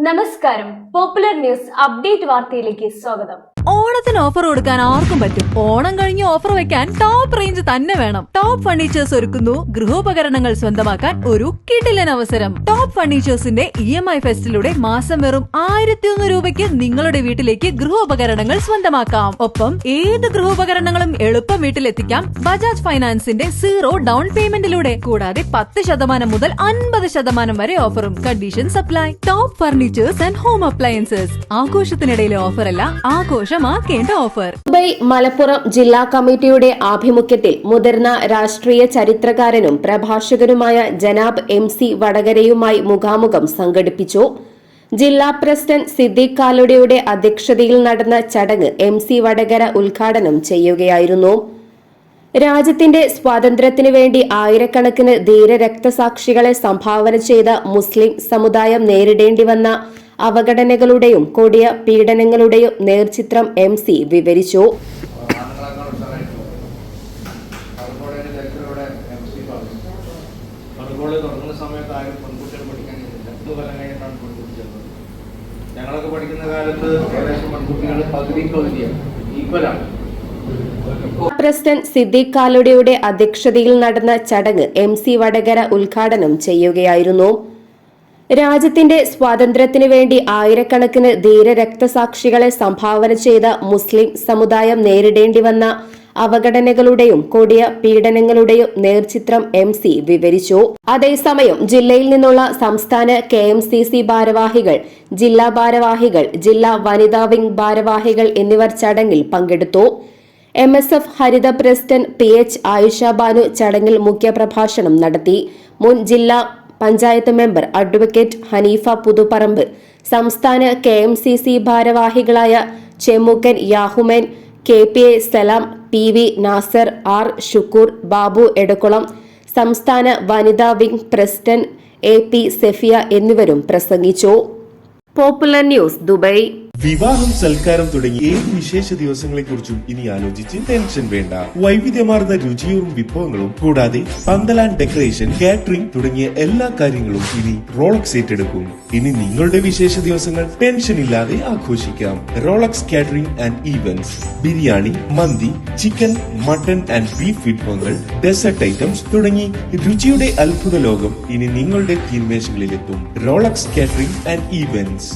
നമസ്കാരം. Popular news update വാർത്തയിലേക്ക് സ്വാഗതം. ഓണത്തിന് ഓഫർ കൊടുക്കാൻ ആർക്കും പറ്റും. ഓണം കഴിഞ്ഞ് ഓഫർ വെക്കാൻ ടോപ്പ് റേഞ്ച് തന്നെ വേണം. ടോപ്പ് ഫർണിച്ചേഴ്സ് ഒരുക്കുന്നു ഗൃഹോപകരണങ്ങൾ സ്വന്തമാക്കാൻ ഒരു കിടിലൻ അവസരം. ടോപ്പ് ഫർണിച്ചേഴ്സിന്റെ EMI ഫെസ്റ്റിലൂടെ മാസം വെറും 1100 രൂപയ്ക്ക് നിങ്ങളുടെ വീട്ടിലേക്ക് ഗൃഹോപകരണങ്ങൾ സ്വന്തമാക്കാം. ഒപ്പം ഏത് ഗൃഹോപകരണങ്ങളും എളുപ്പം വീട്ടിലെത്തിക്കാം ബജാജ് ഫൈനാൻസിന്റെ 0 ഡൗൺ പേയ്മെന്റിലൂടെ. കൂടാതെ 10% മുതൽ 50% വരെ ഓഫറും. Condition apply. Top furnitures and home appliances. ആഘോഷത്തിനിടയിലെ ഓഫറല്ല, ആഘോഷമാക്കേണ്ട ഓഫർ. മുംബൈ മലപ്പുറം ജില്ലാ കമ്മിറ്റിയുടെ ആഭിമുഖ്യത്തിൽ മുതിർന്ന രാഷ്ട്രീയ ചരിത്രകാരനും പ്രഭാഷകനുമായ ജനാബ് MC വടകരയുമായി മുഖാമുഖം സംഘടിപ്പിച്ചു. ജില്ലാ പ്രസിഡന്റ് സിദ്ദീഖ് കാലടിയുടെ അധ്യക്ഷതയിൽ നടന്ന ചടങ്ങ് MC വടകര ഉദ്ഘാടനം ചെയ്യുകയായിരുന്നു. രാജ്യത്തിന്റെ സ്വാതന്ത്ര്യത്തിനു വേണ്ടി ആയിരക്കണക്കിന് ധീര രക്തസാക്ഷികളെ സംഭാവന ചെയ്ത മുസ്ലിം സമുദായം നേരിടേണ്ടി വന്ന അവഗണനകളുടെയും കൊടിയ പീഡനങ്ങളുടെയും നേർചിത്രം MC വിവരിച്ചു. ഞങ്ങളൊക്കെ പഠിക്കുന്ന കാലത്ത് ഏകദേശം പെൺകുട്ടികൾ പകുതിയാണ് ഈക്വലാണ്. പ്രസിഡന്റ് സിദ്ദീഖ് കാലടിയുടെ അധ്യക്ഷതയിൽ നടന്ന ചടങ്ങ് MC വടകര ഉദ്ഘാടനം ചെയ്യുകയായിരുന്നു. രാജ്യത്തിന്റെ സ്വാതന്ത്ര്യത്തിനു വേണ്ടി ആയിരക്കണക്കിന് ധീര രക്തസാക്ഷികളെ സംഭാവന ചെയ്ത മുസ്ലിം സമുദായം നേരിടേണ്ടി വന്ന അവഗണനകളുടെയും കൊടിയ പീഡനങ്ങളുടെയും നേർചിത്രം MC വിവരിച്ചു. അതേസമയം ജില്ലയിൽ നിന്നുള്ള സംസ്ഥാന KMCC ഭാരവാഹികൾ, ജില്ലാ ഭാരവാഹികൾ, ജില്ലാ വനിതാ വിംഗ് ഭാരവാഹികൾ എന്നിവർ ചടങ്ങിൽ പങ്കെടുത്തു. MSF ഹരിത പ്രസിഡന്റ് PH ആയിഷ ബാനു ചടങ്ങിൽ മുഖ്യപ്രഭാഷണം നടത്തി. മുൻ ജില്ലാ പഞ്ചായത്ത് മെമ്പർ അഡ്വക്കേറ്റ് ഹനീഫ പുതുപ്പറമ്പ്, സംസ്ഥാന KMCC ഭാരവാഹികളായ ചെമുക്കൻ യാഹുമേൻ, KPA സലാം, PV നാസർ, R ഷുക്കൂർ, ബാബു എടക്കുളം, സംസ്ഥാന വനിതാ വിംഗ് പ്രസിഡന്റ് AP സെഫിയ എന്നിവരും പ്രസംഗിച്ചു. Popular news Dubai. വിവാഹം, സൽക്കാരം തുടങ്ങി ഏത് വിശേഷ ദിവസങ്ങളെക്കുറിച്ചും ഇനി ആലോചിച്ച് ടെൻഷൻ വേണ്ട. വൈവിധ്യമാർന്ന രുചിയൂറും വിഭവങ്ങളും കൂടാതെ പന്തൽ ആൻഡ് ഡെക്കറേഷൻ, കാറ്ററിംഗ് തുടങ്ങിയ എല്ലാ കാര്യങ്ങളും ഇനി റോളക്സ് ഏറ്റെടുക്കും. ഇനി നിങ്ങളുടെ വിശേഷ ദിവസങ്ങൾ ടെൻഷൻ ഇല്ലാതെ ആഘോഷിക്കാം. Rolex catering and events. Biryani, മന്തി, ചിക്കൻ, മട്ടൺ ആൻഡ് ബീഫ് വിഭവങ്ങൾ, ഡെസേർട്ട് ഐറ്റംസ് തുടങ്ങി രുചിയുടെ അത്ഭുത ലോകം ഇനി നിങ്ങളുടെ തീൻമേശകളിലെത്തും. Rolex catering and events.